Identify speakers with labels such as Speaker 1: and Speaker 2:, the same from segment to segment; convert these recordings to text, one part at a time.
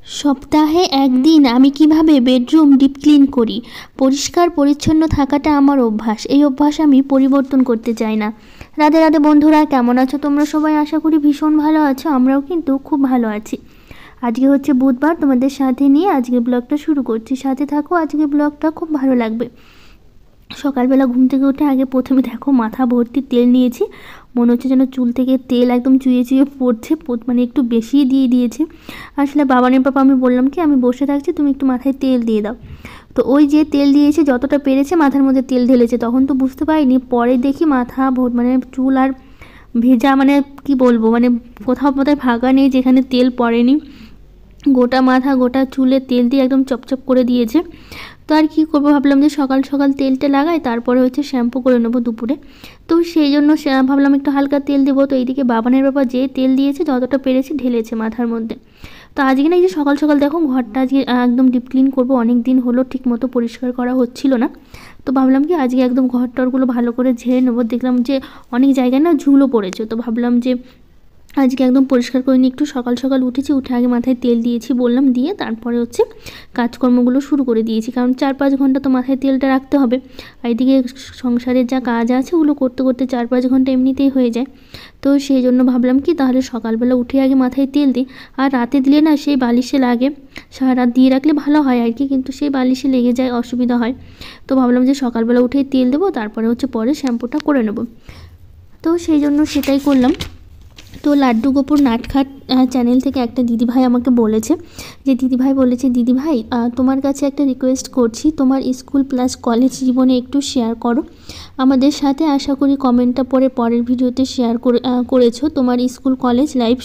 Speaker 1: সপ্তাহে একদিন আমি কিভাবে বেডরুম ডিপ ক্লিন করি। পরিষ্কার পরিচ্ছন্ন থাকাটা আমার অভ্যাস, এই অভ্যাস আমি পরিবর্তন করতে চাই না। রাধে রাধে বন্ধুরা, কেমন আছো তোমরা সবাই? আশা করি ভীষণ ভালো আছো, আমরাও কিন্তু খুব ভালো আছি। আজকে হচ্ছে বুধবার, তোমাদের সাথে নিয়ে আজকে ব্লগটা শুরু করছি, সাথে থাকো। আজকে ব্লগটা খুব ভালো লাগবে। সকালবেলা ঘুম থেকে উঠে আগে প্রথমে দেখো মাথা ভর্তি তেল নিয়েছি, মনে হচ্ছে যেন চুল থেকে তেল একদম চুইয়ে চুইয়ে পড়ছে, মানে একটু বেশিই দিয়ে দিয়েছে। আসলে বাবানের পাপা আমি বললাম কি আমি বসে থাকছি, তুমি একটু মাথায় তেল দিয়ে দাও। তো ওই যে তেল দিয়েছে যতটা পেরেছে মাথার মধ্যে তেল ঢেলেছে, তখন তো বুঝতে পারিনি, পরে দেখি মাথা মানে চুল আর ভেজা, মানে কি বলবো, মানে কোথাও কোথায় ফাঁকা নেই যেখানে তেল পড়েনি। গোটা মাথা গোটা চুলে তেল দিয়ে একদম চপচপ করে দিয়েছে। তো আর কী করবো, ভাবলাম যে সকাল সকাল তেলটা লাগাই, তারপরে হচ্ছে শ্যাম্পু করে নেবো দুপুরে। তো সেই জন্য ভাবলাম একটু হালকা তেল দেবো। তো এইদিকে বাবানের বাবা যে তেল দিয়েছে যতটা পেরেছে ঢেলেছে মাথার মধ্যে। তো আজকে না এই যে সকাল সকাল দেখো ঘরটা আজকে একদম ডিপ ক্লিন করবো, অনেক দিন হলো ঠিক মতো পরিষ্কার করা হচ্ছিল না। তো ভাবলাম কি আজকে একদম ঘর টরগুলো ভালো করে ঝেড়ে নেবো। দেখলাম যে অনেক জায়গায় না ঝুলও পড়েছে, তো ভাবলাম যে আজকে একদম পরিষ্কার করে নিই। একটু সকাল সকাল উঠেছি, উঠে আগে মাথায় তেল দিয়েছি বললাম, দিয়ে তারপরে হচ্ছে কাজকর্মগুলো শুরু করে দিয়েছি, কারণ 4-5 ঘন্টা তো মাথায় তেলটা রাখতে হবে। আর এদিকে সংসারের যা কাজ আছে ওগুলো করতে করতে 4-5 ঘন্টা এমনিতেই হয়ে যায়। তো সেই জন্য ভাবলাম কি তাহলে সকালবেলা উঠে আগে মাথায় তেল দিই। আর রাতে দিলে না সেই বালিশে লাগে, সারা রাত দিয়ে রাখলে ভালো হয় আর কি, কিন্তু সেই বালিশে লেগে যায়, অসুবিধা হয়। তো ভাবলাম যে সকালবেলা উঠেই তেল দেবো, তারপরে হচ্ছে পরে শ্যাম্পুটা করে নেব। তো সেই জন্য সেটাই করলাম। তো লাড্ডু গোপুর নাটখাট চ্যানেল থেকে একটা দিদিভাই আমাকে বলেছে, দিদিভাই তোমার কাছে একটা রিকোয়েস্ট করছি, তোমার স্কুল প্লাস কলেজ জীবনে একটু শেয়ার করো আমাদের সাথে। আশা করি কমেন্টটা পরে পরের ভিডিওতে শেয়ার করেছো। তোমার স্কুল কলেজ লাইফ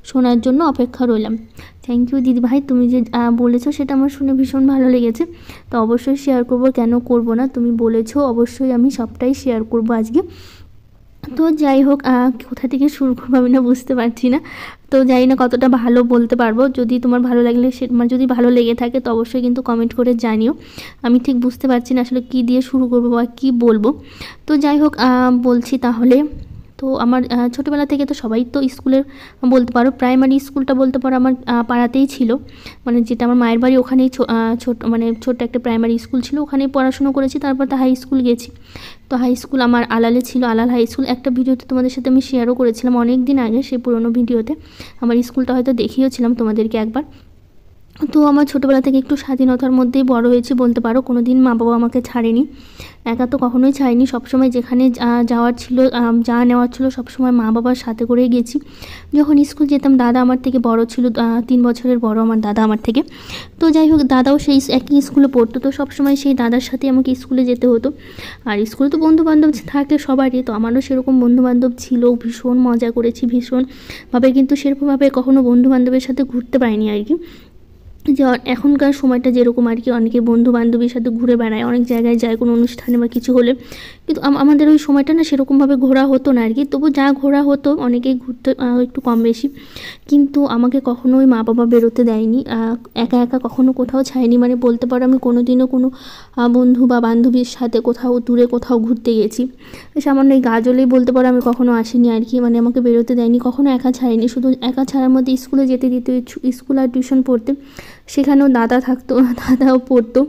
Speaker 1: শোনার জন্য অপেক্ষা রইলাম। থ্যাংক ইউ দিদিভাই, তুমি যে বলেছো সেটা আমার শুনে ভীষণ ভালো লেগেছে। তো অবশ্যই শেয়ার করব, কেন করব না, তুমি বলেছো অবশ্যই আমি সবটাই শেয়ার করব আজকে। তো যাই হোক, কোথা থেকে শুরু করবো আমি না বুঝতে পারছি না। তো জানি না কতটা ভালো বলতে পারবো, যদি তোমার ভালো লাগলে মানে যদি ভালো লেগে থাকে তো অবশ্যই কিন্তু কমেন্ট করে জানিও। আমি ঠিক বুঝতে পারছি না আসলে কী দিয়ে শুরু করবো বা কী বলবো। তো যাই হোক, বলছি তাহলে। তো আমার ছোটোবেলা থেকে তো সবাই তো স্কুলের বলতে পারো, প্রাইমারি স্কুলটা বলতে পারো আমার পাড়াতেই ছিল, মানে যেটা আমার মায়ের বাড়ি ওখানেই ছোট্ট একটা প্রাইমারি স্কুল ছিল, ওখানেই পড়াশুনো করেছি। তারপর তো হাই স্কুল গেছি। তো হাই স্কুল আমার আলালে ছিল, আলাল হাই স্কুল। একটা ভিডিওতে তোমাদের সাথে আমি শেয়ারও করেছিলাম অনেক দিন আগে, সেই পুরোনো ভিডিওতে আমার স্কুলটা হয়তো দেখিয়েছিলাম তোমাদেরকে একবার। তো আমার ছোটোবেলা থেকে একটু স্বাধীনতার মধ্যেই বড় হয়েছি বলতে পারো, কোনো দিন মা বাবা আমাকে ছাড়েনি, একা তো কখনোই ছাড়েনি। সবসময় যেখানে যাওয়ার ছিল, যা নেওয়ার ছিল সবসময় মা বাবার সাথে করেই গেছি। যখন স্কুল যেতাম দাদা আমার থেকে বড় ছিল, 3 বছরের বড় আমার দাদা আমার থেকে। তো যাই হোক, দাদাও সেই একই স্কুলে পড়তো, তো সবসময় সেই দাদার সাথে আমাকে স্কুলে যেতে হতো। আর স্কুলে তো বন্ধুবান্ধব থাকে সবারই, তো আমারও সেরকম বন্ধুবান্ধব ছিল, ভীষণ মজা করেছি ভীষণভাবে, কিন্তু সেরকমভাবে কখনো বন্ধুবান্ধবের সাথে ঘুরতে পারিনি আর কি। যে এখনকার সময়টা যেরকম আর কি, অনেকে বন্ধু বান্ধবীর সাথে ঘুরে বেড়ায়, অনেক জায়গায় যায় কোনো অনুষ্ঠানে বা কিছু হলে, কিন্তু আমাদের ওই সময়টা না সেরকমভাবে ঘোরা হতো না আর কি। তবু যা ঘোরা হতো অনেকেই ঘুরতে একটু কম বেশি, কিন্তু আমাকে কখনোই মা বাবা বেরোতে দেয়নি, একা একা কখনো কোথাও ছাড়েনি। মানে বলতে পারো আমি কোনো দিনও কোনো বন্ধু বা বান্ধবীর সাথে কোথাও দূরে কোথাও ঘুরতে গেছি, সামান্য এই গাজলেই বলতে পারো আমি কখনো আসিনি আর কি। মানে আমাকে বেরোতে দেয়নি, কখনো একা ছাড়েনি। শুধু একা ছাড়ার মধ্যে স্কুলে যেতে দিত, স্কুল আর টিউশন পড়তে, সেখানেও দাদা থাকতো, দাদাও পড়তো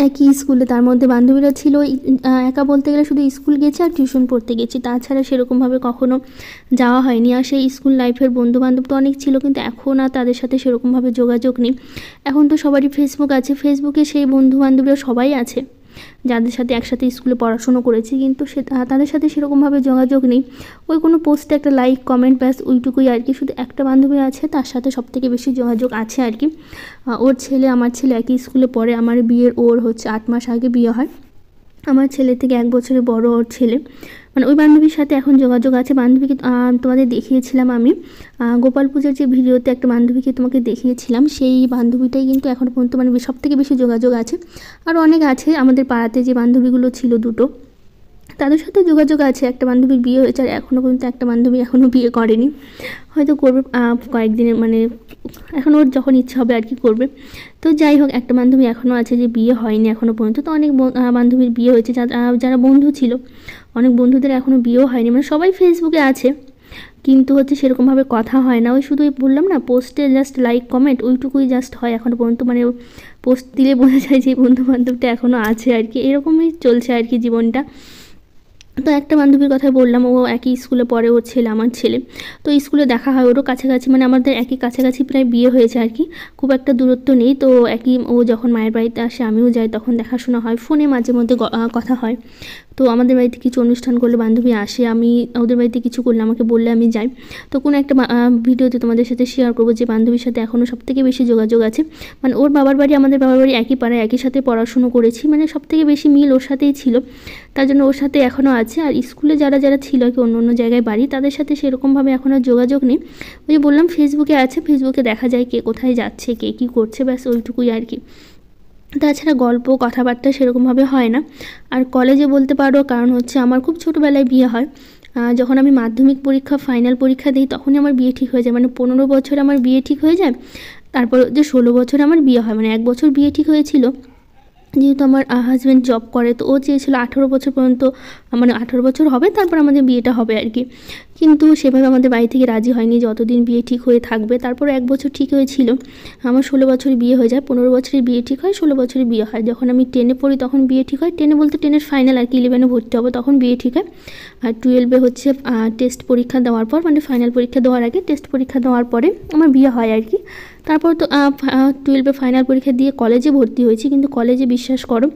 Speaker 1: একই স্কুলে। তার মধ্যে বান্ধবীরা ছিল, একা বলতে গেলে শুধু স্কুল গেছি আর টিউশন পড়তে গেছি, তাছাড়া সেরকমভাবে কখনো যাওয়া হয়নি। আর সেই স্কুল লাইফের বন্ধুবান্ধব তো অনেক ছিল, কিন্তু এখন আর তাদের সাথে সেরকমভাবে যোগাযোগ নেই। এখন তো সবারই ফেসবুক আছে, ফেসবুকে সেই বন্ধুবান্ধবরা সবাই আছে যাদের সাথে একসাথে স্কুলে পড়াশুনো করেছি, কিন্তু তাদের সাথে সেরকমভাবে যোগাযোগ নেই। ওই কোনো পোস্টে একটা লাইক কমেন্ট ব্যাস ওইটুকুই আর কি। শুধু একটা বান্ধবী আছে, তার সাথে সবথেকে বেশি যোগাযোগ আছে আর কি। ওর ছেলে আমার ছেলে একই স্কুলে পড়ে, আমার বিয়ের ওর হচ্ছে 8 মাস আগে বিয়ে হয়। আমার ছেলে থেকে 1 বছরের বড় ওর ছেলে। মানে ওই বান্ধবীর সাথে এখন যোগাযোগ আছে। বান্ধবীকে তোমাদের দেখিয়েছিলাম আমি গোপাল পূজার যে ভিডিওতে, একটা বান্ধবীকে তোমাকে দেখিয়েছিলাম, সেই বান্ধবীটাই কিন্তু এখনও পর্যন্ত মানে সবথেকে বেশি যোগাযোগ আছে। আর অনেক আছে আমাদের পাড়াতে যে বান্ধবীগুলো ছিল দুটো, তাদের সাথে যোগাযোগ আছে। একটা বান্ধবীর বিয়ে হয়েছে, আর এখনও পর্যন্ত একটা বান্ধবী এখনও বিয়ে করেনি, হয়তো করবে কয়েকদিনের, মানে এখন ওর যখন ইচ্ছা হবে আর কি করবে। তো যাই হোক, একটা বান্ধবী এখনও আছে যে বিয়ে হয়নি এখনও পর্যন্ত। তো অনেক বান্ধবীর বিয়ে হয়েছে, যারা বন্ধু ছিল, অনেক বন্ধুদের এখনও বিয়েও হয়নি, মানে সবাই ফেসবুকে আছে। কিন্তু হচ্ছে সেরকমভাবে কথা হয় না। ওই শুধু বললাম না, পোস্টে জাস্ট লাইক কমেন্ট ওইটুকুই জাস্ট হয় এখনও পর্যন্ত। মানে পোস্ট দিলে বোঝা যায় যে বন্ধুবান্ধবটা এখনও আছে আর কি, এরকমই চলছে আর কি জীবনটা। তো একটা বান্ধবীর কথা বললাম, ও একই স্কুলে পড়ে, ওর ছেলে আমার ছেলে। তো স্কুলে দেখা হয়, ওরও কাছাকাছি, মানে আমাদের একই কাছাকাছি প্রায় বিয়ে হয়েছে আর কি, খুব একটা দূরত্ব নেই। তো একই, ও যখন মায়ের বাড়িতে আসে আমিও যাই, তখন দেখাশোনা হয়, ফোনে মাঝে মধ্যে কথা হয়। তো আমাদের বাড়িতে কিছু অনুষ্ঠান করলে বান্ধবী আসে, আমি ওদের বাড়িতে কিছু করলে আমাকে বললে আমি যাই। তো কোনো একটা ভিডিওতে তোমাদের সাথে শেয়ার করবো যে বান্ধবীর সাথে এখনও সবথেকে বেশি যোগাযোগ আছে। মানে ওর বাবার বাড়ি আমাদের বাবার বাড়ি একই পাড়ায়, একই সাথে পড়াশুনো করেছি, মানে সবথেকে বেশি মিল ওর সাথেই ছিল, তার জন্য ওর সাথে এখনও আছে। আর স্কুলে যারা যারা ছিল আর কি, অন্য অন্য জায়গায় বাড়ি, তাদের সাথে সেরকমভাবে এখন আর যোগাযোগ নেই। ওই যে বললাম ফেসবুকে আছে, ফেসবুকে দেখা যায় কে কোথায় যাচ্ছে, কে কী করছে, ব্যাস ওইটুকুই আর কি। তাছাড়া গল্প কথাবার্তা সেরকমভাবে হয় না। আর কলেজে বলতে পারো, কারণ হচ্ছে আমার খুব ছোটোবেলায় বিয়ে হয়। যখন আমি মাধ্যমিক পরীক্ষা ফাইনাল পরীক্ষা দিই তখনই আমার বিয়ে ঠিক হয়ে যায়, মানে 15 বছর আমার বিয়ে ঠিক হয়ে যায়। তারপর যে 16 বছর আমার বিয়ে হয়, মানে 1 বছর বিয়ে ঠিক হয়েছিল। যেহেতু আমার হাজব্যান্ড জব করে, তো ও চেয়েছিল 18 বছর পর্যন্ত, মানে 18 বছর হবে তারপর আমাদের বিয়েটা হবে আর কি। কিন্তু সেভাবে আমাদের বাড়ি থেকে রাজি হয়নি, যতদিন বিয়ে ঠিক হয়ে থাকবে। তারপর 1 বছর ঠিক হয়েছিল, আমার 16 বছরে বিয়ে হয়ে যায়, 15 বছরে বিয়ে ঠিক হয়, 16 বছরে বিয়ে হয়। যখন আমি 10-এ পড়ি তখন বিয়ে ঠিক হয়, 10-এ বলতে 10-এর ফাইনাল আর কি, 11-এ ভর্তি হবো তখন বিয়ে ঠিক হয়। আর 12-এ হচ্ছে টেস্ট পরীক্ষা দেওয়ার পর, মানে ফাইনাল পরীক্ষা দেওয়ার আগে টেস্ট পরীক্ষা দেওয়ার পরে আমার বিয়ে হয় আর কি। তারপর তো 12-এ ফাইনাল পরীক্ষা দিয়ে কলেজে ভর্তি হয়েছি, কিন্তু কলেজে বিশ্বাস করো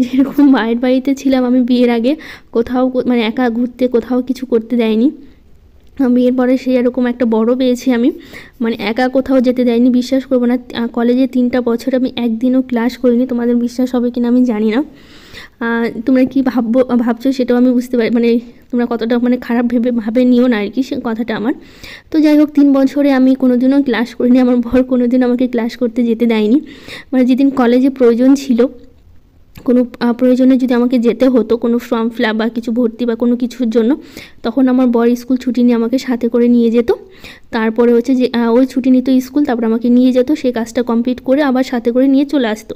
Speaker 1: যেরকম মায়ের বাড়িতে ছিলাম আমি বিয়ের আগে, কোথাও মানে একা ঘুরতে কোথাও কিছু করতে দেয়নি। বিয়ের পরে সেই এরকম একটা বড় পেয়েছি আমি, মানে একা কোথাও যেতে দেয়নি। বিশ্বাস করবো না, কলেজে 3টা বছর আমি একদিনও ক্লাস করিনি, তোমাদের বিশ্বাস হবে কিনা আমি জানি না। তোমরা কী ভাবছো সেটাও আমি বুঝতে পারি, মানে তোমরা কতটা মানে খারাপ ভাবে নিও না আর কি সে কথাটা আমার। তো যাই হোক, 3 বছরে আমি কোনোদিনও ক্লাস করিনি, আমার বর কোনোদিন আমাকে ক্লাস করতে যেতে দেয়নি। মানে যেদিন কলেজে প্রয়োজন ছিল, কোনো প্রয়োজনে যদি আমাকে যেতে হতো, কোনো ফর্ম ফিল আপ বা কিছু ভর্তি বা কোনো কিছুর জন্য, তখন আমার বর স্কুল ছুটি নিয়ে আমাকে সাথে করে নিয়ে যেত। তারপরে হচ্ছে যে ওই ছুটি নিত স্কুল, তারপর আমাকে নিয়ে যেত, সেই কাজটা কমপ্লিট করে আবার সাথে করে নিয়ে চলে আসতো।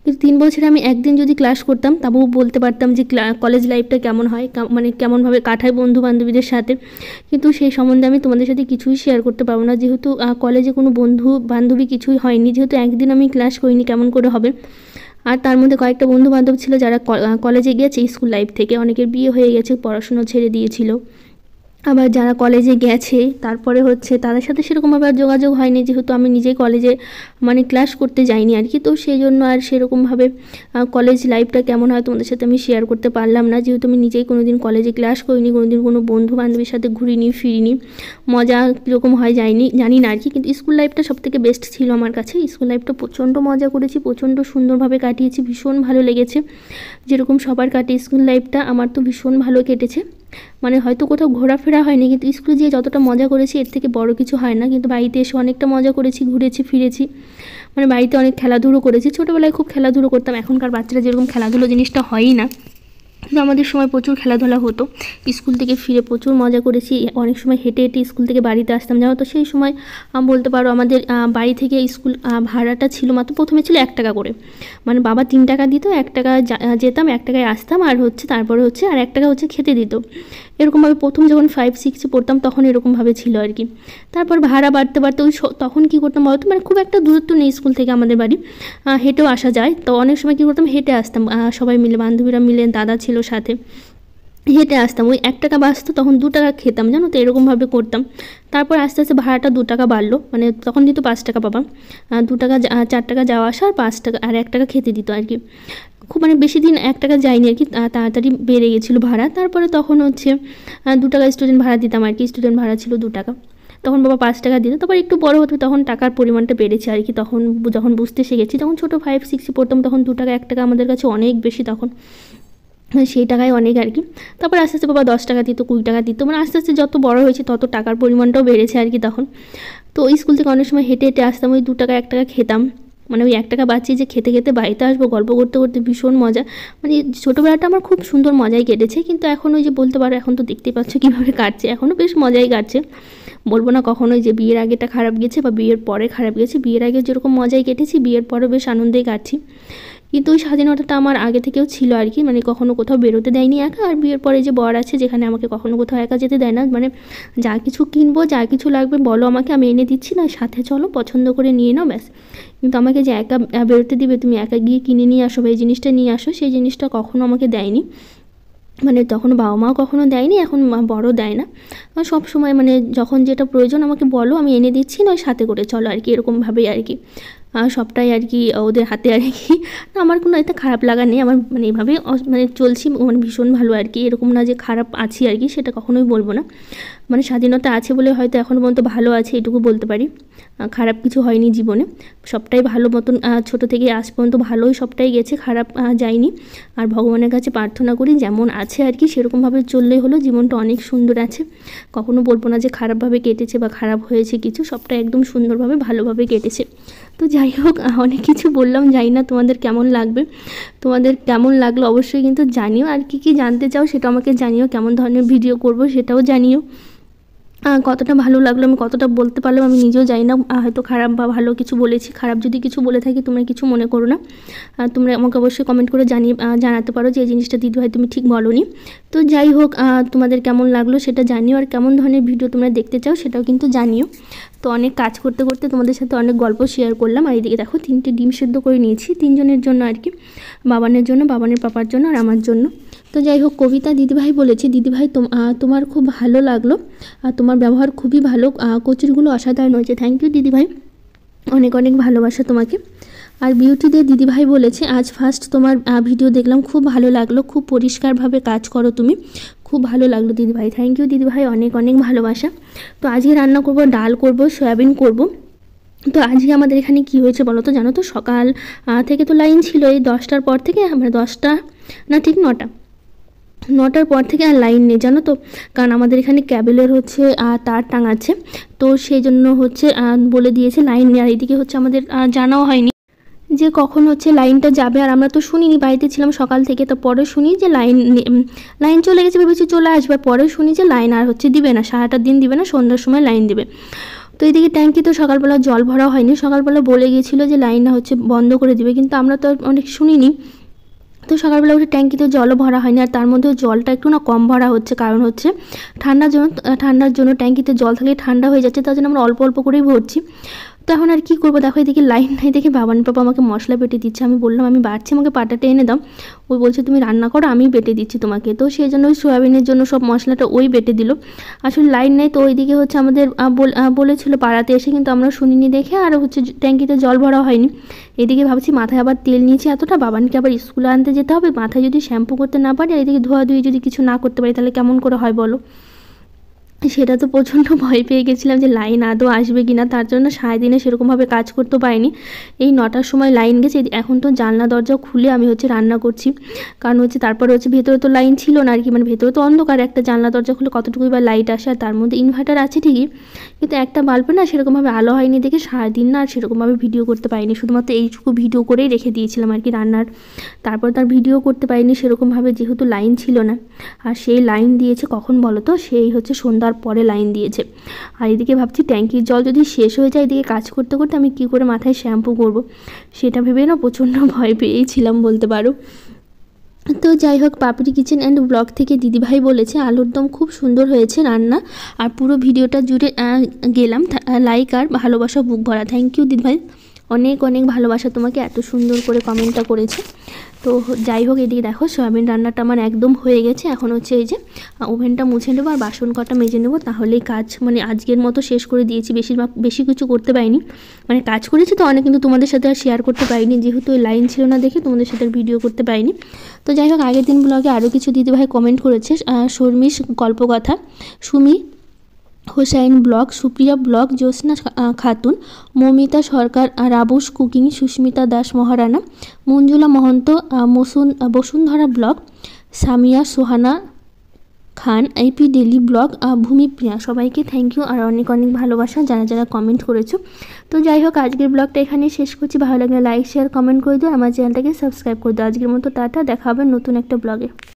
Speaker 1: কিন্তু 3 বছরে আমি একদিন যদি ক্লাস করতাম, তাও বলতে পারতাম যে কলেজ লাইফটা কেমন হয়, মানে কেমনভাবে কাটায় বন্ধু বান্ধবীদের সাথে। কিন্তু সেই সম্বন্ধে আমি তোমাদের সাথে কিছুই শেয়ার করতে পারবো না, যেহেতু কলেজে কোনো বন্ধু বান্ধবী কিছুই হয়নি, যেহেতু একদিন আমি ক্লাস করিনি, কেমন করে হবে। আর তার মধ্যে কয়েকটা বন্ধু বান্ধব ছিল যারা কলেজে গিয়েছে স্কুল লাইফ থেকে, অনেকের বিয়ে হয়ে গেছে, পড়াশুনো ছেড়ে দিয়েছিল। আবার যারা কলেজে গেছে তারপরে হচ্ছে তাদের সাথে সেরকমভাবে আর যোগাযোগ হয়নি, যেহেতু আমি নিজেই কলেজে মানে ক্লাস করতে যাইনি আর কি। তো সেই জন্য আর সেরকমভাবে কলেজ লাইফটা কেমন হয় তোমাদের সাথে আমি শেয়ার করতে পারলাম না, যেহেতু আমি নিজেই কোনো দিন কলেজে ক্লাস করিনি, কোনো দিন কোনো বন্ধু বান্ধবীর সাথে ঘুরিনি ফিরিনি। মজা কীরকম হয় জানি না আর কি। কিন্তু স্কুল লাইফটা সবথেকে বেস্ট ছিল আমার কাছে। স্কুল লাইফটা প্রচণ্ড মজা করেছি, প্রচণ্ড সুন্দরভাবে কাটিয়েছি, ভীষণ ভালো লেগেছে। যেরকম সবার কাটে স্কুল লাইফটা, আমার তো ভীষণ ভালো কেটেছে। মানে হয়তো কোথাও ঘোরাফেরা হয়নি, কিন্তু স্কুলে যেয়ে যতটা মজা করেছি এর থেকে বড় কিছু হয় না। কিন্তু বাড়িতে এসে অনেকটা মজা করেছি, ঘুরেছি ফিরেছি, মানে বাড়িতে অনেক খেলাধুলো করেছি। ছোটোবেলায় খুব খেলাধুলো করতাম, এখনকার বাচ্চারা যেরকম খেলাধুলো জিনিসটা হয়ই না, কিন্তু আমাদের সময় প্রচুর খেলাধুলা হতো। স্কুল থেকে ফিরে প্রচুর মজা করেছি, অনেক সময় হেঁটে হেঁটে স্কুল থেকে বাড়িতে আসতাম। জানো তো সেই সময় বলতে পারো আমাদের বাড়ি থেকে স্কুল ভাড়াটা ছিল মাত্র, প্রথমে ছিল 1 টাকা করে, মানে বাবা 3 টাকা দিত, 1 টাকা যেতাম, 1 টাকায় আসতাম, আর হচ্ছে তারপরে হচ্ছে আর 1 টাকা হচ্ছে খেতে দিত। এরকমভাবে প্রথম যখন 5-6-এ পড়তাম তখন এরকমভাবে ছিল আর কি। তারপর ভাড়া বাড়তে বাড়তে ওই তখন কী করতাম বলতো, মানে খুব একটা দূরত্ব নেই স্কুল থেকে আমাদের বাড়ি, হেঁটেও আসা যায়। তো অনেক সময় কী করতাম, হেঁটে আসতাম, সবাই মিলে, বান্ধবীরা মিলে, দাদা ছিল সাথে, হেঁটে আসতাম। ওই 1 টাকা বাঁচতো, তখন 2 টাকা খেতাম, জানো তো, এরকমভাবে করতাম। তারপর আস্তে আস্তে ভাড়াটা 2 টাকা বাড়লো, মানে তখন দিত 5 টাকা বাবা, 2 টাকা 4 টাকা যাওয়া আসা, আর 5 টাকা আর 1 টাকা খেতে দিত আর কি। খুব মানে বেশি দিন 1 টাকা যায়নি আর কি, তাড়াতাড়ি বেড়ে গেছিলো ভাড়া। তারপরে তখন হচ্ছে 2 টাকা স্টুডেন্ট ভাড়া দিতাম আর কি, স্টুডেন্ট ভাড়া ছিল 2 টাকা, তখন বাবা 5 টাকা দিত। তারপর একটু বড় হতো, তখন টাকার পরিমাণটা বেড়েছে আর কি। তখন যখন বুঝতে শিখেছি, তখন ছোটো 5-6-এ পড়তাম, তখন 2 টাকা 1 টাকা আমাদের কাছে অনেক বেশি, তখন সেই টাকায় অনেক আর কি। তারপর আস্তে আস্তে বাবা 10 টাকা দিত, 20 টাকা দিত, মানে আস্তে আস্তে যত বড় হয়েছে তত টাকার পরিমাণটাও বেড়েছে আর কি তখন। তো স্কুল থেকে অনেক সময় হেঁটে হেঁটে আসতাম, ওই 2 টাকা 1 টাকা খেতাম, মানে ওই 1 টাকা বাঁচিয়ে যে খেতে খেতে বাড়িতে আসবো, গল্প করতে করতে, ভীষণ মজা। মানে ছোটোবেলাটা আমার খুব সুন্দর মজাই কেটেছে। কিন্তু এখন ওই যে বলতে পারো, এখন তো দেখতেই পাচ্ছ কীভাবে কাটছে, এখনও বেশ মজাই কাটছে। বলবো না কখনোই যে বিয়ের আগেটা খারাপ গেছে বা বিয়ের পরে খারাপ গেছে। বিয়ের আগে যেরকম মজাই কেটেছি, বিয়ের পরেও বেশ আনন্দেই কাটছি। কিন্তু ওই স্বাধীনতাটা আমার আগে থেকেও ছিল আর কি, মানে কখনো কোথাও বেরোতে দেয়নি একা। আর বিয়ের পরে যে বর আছে যেখানে, আমাকে কখনো কোথাও একা যেতে দেয় না, মানে যা কিছু কিনবো যা কিছু লাগবে বলো আমাকে, আমি এনে দিচ্ছি, না সাথে চলো পছন্দ করে নিয়ে নাও ব্যাস। কিন্তু আমাকে যে একা বেরোতে দিবে, তুমি একা গিয়ে কিনে নিয়ে আসো বা এই জিনিসটা নিয়ে আসো, সেই জিনিসটা কখনো আমাকে দেয়নি। মানে তখন বাবা মাও কখনো দেয়নি, এখন বড় দেয় না। সব সময় মানে যখন যেটা প্রয়োজন আমাকে বলো, আমি এনে দিচ্ছি, নয় সাথে করে চলো আর কি, এরকমভাবেই আর কি সবটাই আর কি ওদের হাতে আর কি। আমার কোনো এতে খারাপ লাগা নেই, আমার মানে এইভাবে মানে চলছি, মানে ভীষণ ভালো আর কি, এরকম না যে খারাপ আছি আর কি, সেটা কখনোই বলবো না। মানে স্বাধীনতা আছে বলে হয়তো এখনও পর্যন্ত ভালো আছে, এটুকু বলতে পারি। খারাপ কিছু হয়নি জীবনে, সবটাই ভালো মতন ছোটো থেকে আজ পর্যন্ত ভালোই সবটাই গেছে, খারাপ যায়নি। আর ভগবানের কাছে প্রার্থনা করি যেমন আছে আর কি সেরকমভাবে চললেই হলো, জীবনটা অনেক সুন্দর আছে। কখনো বলবো না যে খারাপভাবে কেটেছে বা খারাপ হয়েছে কিছু, সবটা একদম সুন্দরভাবে ভালোভাবে কেটেছে। তো যাই হোক, অনেক কিছু বললাম, জানি না তোমাদের কেমন লাগবে, তোমাদের কেমন লাগলো অবশ্যই কিন্তু জানিও। আর কি জানতে চাও সেটা আমাকে জানিও, কেমন ধরনের ভিডিও করব সেটাও জানিও। কতটা ভালো লাগলো, আমি কতটা বলতে পারলাম আমি নিজেও জানি না, হয়তো খারাপ বা ভালো কিছু বলেছি, খারাপ যদি কিছু বলে থাকি তোমরা কিছু মনে করো না। তোমরা আমাকে অবশ্যই কমেন্ট করে জানাতে পারো যে এই জিনিসটা দিদিভাই তুমি ঠিক বলোনি। তো যাই হোক, তোমাদের কেমন লাগলো সেটা জানিও, আর কেমন ধরনের ভিডিও তোমরা দেখতে চাও সেটাও কিন্তু জানিও। তো অনেক কাজ করতে করতে তোমাদের সাথে অনেক গল্প শেয়ার করলাম। আর এইদিকে দেখো 3টে ডিম সেদ্ধ করে নিয়েছি, 3 জনের জন্য আর কি, বাবানের জন্য, বাবানের পাপার জন্য আর আমার জন্য। তো যাই হোক, কবিতা দিদিভাই বলেছে, দিদিভাই তোমার খুব ভালো লাগলো, আর তোমার ব্যবহার খুবই ভালো, কচুরিগুলো অসাধারণ হয়েছে। থ্যাংক ইউ দিদিভাই, অনেক অনেক ভালোবাসা তোমাকে। আর বিউটি দিয়ে দিদিভাই বলেছে, আজ ফার্স্ট তোমার ভিডিও দেখলাম, খুব ভালো লাগলো, খুব পরিষ্কারভাবে কাজ করো তুমি, খুব ভালো লাগলো দিদিভাই। থ্যাংক ইউ দিদিভাই, অনেক অনেক ভালোবাসা। তো আজকে রান্না করব, ডাল করব, সয়াবিন করব। তো আজকে আমাদের এখানে কি হয়েছে বলো তো, জানো তো, সকাল থেকে তো লাইন ছিল, এই 10টার পর থেকে, আমরা 10টা না ঠিক 9টার পর থেকে আর লাইন নেই জানো তো, কারণ আমাদের এখানে ক্যাবেলের হচ্ছে তার টাঙাচ্ছে, তো সেই জন্য হচ্ছে বলে দিয়েছে লাইন নেই। আর এদিকে হচ্ছে আমাদের জানাও হয়নি যে কখন হচ্ছে লাইনটা যাবে, আর আমরা তো শুনিনি, বাড়িতে ছিলাম সকাল থেকে, তো পরে শুনি যে লাইন চলে গেছে, ভেবেছি চলে আসবে, পরে শুনি যে লাইন আর হচ্ছে দিবে না, সারাটা দিন দিবে না, সন্ধ্যার সময় লাইন দেবে। তো এদিকে ট্যাঙ্কি তো সকালবেলা জল ভরা হয়নি, সকালবেলা বলে গিয়েছিলো যে লাইনটা হচ্ছে বন্ধ করে দিবে, কিন্তু আমরা তো অনেক শুনিনি। তো সকালবেলা উঠে ট্যাঙ্কিতে জলও ভরা হয়নি, আর তার মধ্যেও জলটা একটু না কম ভরা হচ্ছে, কারণ হচ্ছে ঠান্ডার জন্য ট্যাঙ্কিতে জল থাকলে ঠান্ডা হয়ে যাচ্ছে, তার জন্য আমরা অল্প অল্প করেই ভরছি। তো এখন আর কী করবো, দেখো এদিকে লাইন নাই দেখে বাবানের পাপা আমাকে মশলা বেটে দিচ্ছে, আমি বললাম আমি বাড়ছি, আমাকে পাটাটা এনে দাও। ওই বলছে তুমি রান্না করো, আমি বেটে দিচ্ছি তোমাকে। তো সেই জন্য ওই সয়াবিনের জন্য সব মশলাটা ওই বেটে দিল। আসলে লাইন নেই, তো ওইদিকে হচ্ছে আমাদের বলেছিল পাড়াতে এসে, কিন্তু আমরা শুনিনি দেখে, আর হচ্ছে ট্যাঙ্কিতে জল ভরা হয়নি। এদিকে ভাবছি মাথায় আবার তেল নিয়েছি এতটা, বাবানকে আবার স্কুলে আনতে যেতে হবে, মাথায় যদি শ্যাম্পু করতে না পারি, আর এদিকে ধোয়াধুয়ি যদি কিছু না করতে পারি তাহলে কেমন করে হয় বলো। সেটা তো প্রচণ্ড ভয় পেয়ে গেছিলাম যে লাইন আদৌ আসবে কি না, তার জন্য সারাদিনে সেরকমভাবে কাজ করতে পারিনি। এই 9টার সময় লাইন গেছে, এখন তো জানলা দরজা খুলে আমি হচ্ছে রান্না করছি, কারণ হচ্ছে তারপরে হচ্ছে ভেতরে তো লাইন ছিল না আর কি, মানে ভেতরে তো অন্ধকার, একটা জানলা দরজা খুলে কতটুকুই বা লাইট আসে, আর তার মধ্যে ইনভার্টার আছে ঠিকই, কিন্তু একটা বাল্বে না সেরকমভাবে আলো হয়নি দেখে সারাদিন না আর সেরকমভাবে ভিডিও করতে পারিনি, শুধুমাত্র এইটুকু ভিডিও করেই রেখে দিয়েছিলাম আর কি রান্নার। তারপর তার ভিডিও করতে পারিনি সেরকমভাবে, যেহেতু লাইন ছিল না। আর সেই লাইন দিয়েছে কখন বলো তো, সেই হচ্ছে সন্ধ্যার পরে লাইন দিয়েছে। আর এদিকে ভাবছি ট্যাঙ্কির জল যদি শেষ হয়ে যায়, এদিকে কাজ করতে করতে আমি কি করে মাথায় শ্যাম্পু করব, সেটা ভেবে না প্রচণ্ড ভয় পেয়েছিলাম বলতে পারো। তো যাই হোক, পাপড়ি কিচেন অ্যান্ড ব্লগ থেকে দিদিভাই বলেছে আলুর দম খুব সুন্দর হয়েছে রান্না, আর পুরো ভিডিওটা জুড়ে গেলাম, লাইক আর ভালোবাসা বুক ভরা। থ্যাংক ইউ দিদিভাই, অনেক অনেক ভালোবাসা তোমাকে, এত সুন্দর করে কমেন্টটা করেছে। তো যাই হোক, এদিকে দেখো সয়াবিন রান্নাটা আমার একদম হয়ে গেছে, এখন হচ্ছে এই যে ওভেনটা মুছে নেবো আর বাসন কটা মেজে নেবো, তাহলেই কাজ মানে আজকের মতো শেষ করে দিয়েছি। বেশি কিছু করতে পারিনি, মানে কাজ করেছি তো অনেক, কিন্তু তোমাদের সাথে আর শেয়ার করতে পারিনি, যেহেতু ওই লাইন ছিল না দেখে তোমাদের সাথে ভিডিও করতে পারিনি। তো যাই হোক, আগের দিন ব্লগে আরও কিছু দিদিভাই কমেন্ট করেছে, শর্মিষ গল্পকথা, সুমি হোসাইন ব্লগ, সুপ্রিয়া ব্লগ, জ্যোৎস্না খাতুন, মৌমিতা সরকার, রাবুস কুকিং, সুস্মিতা দাস মহারানা, মঞ্জুলা মহন্ত, বসুন্ধরা ব্লগ, সামিয়া সোহানা খান, আইপি ডেলি ব্লগ, ভূমিপ্রিয়া, সবাইকে থ্যাংক ইউ আর অনেক অনেক ভালোবাসা যারা যারা কমেন্ট করেছো। তো যাই হোক, আজকের ব্লগটা এখানেই শেষ করছি, ভালো লাগলে লাইক শেয়ার কমেন্ট করে দিও, আমার চ্যানেলটাকে সাবস্ক্রাইব করে দিও। আজকের মতো টাটা, দেখা হবে নতুন একটা ব্লগে।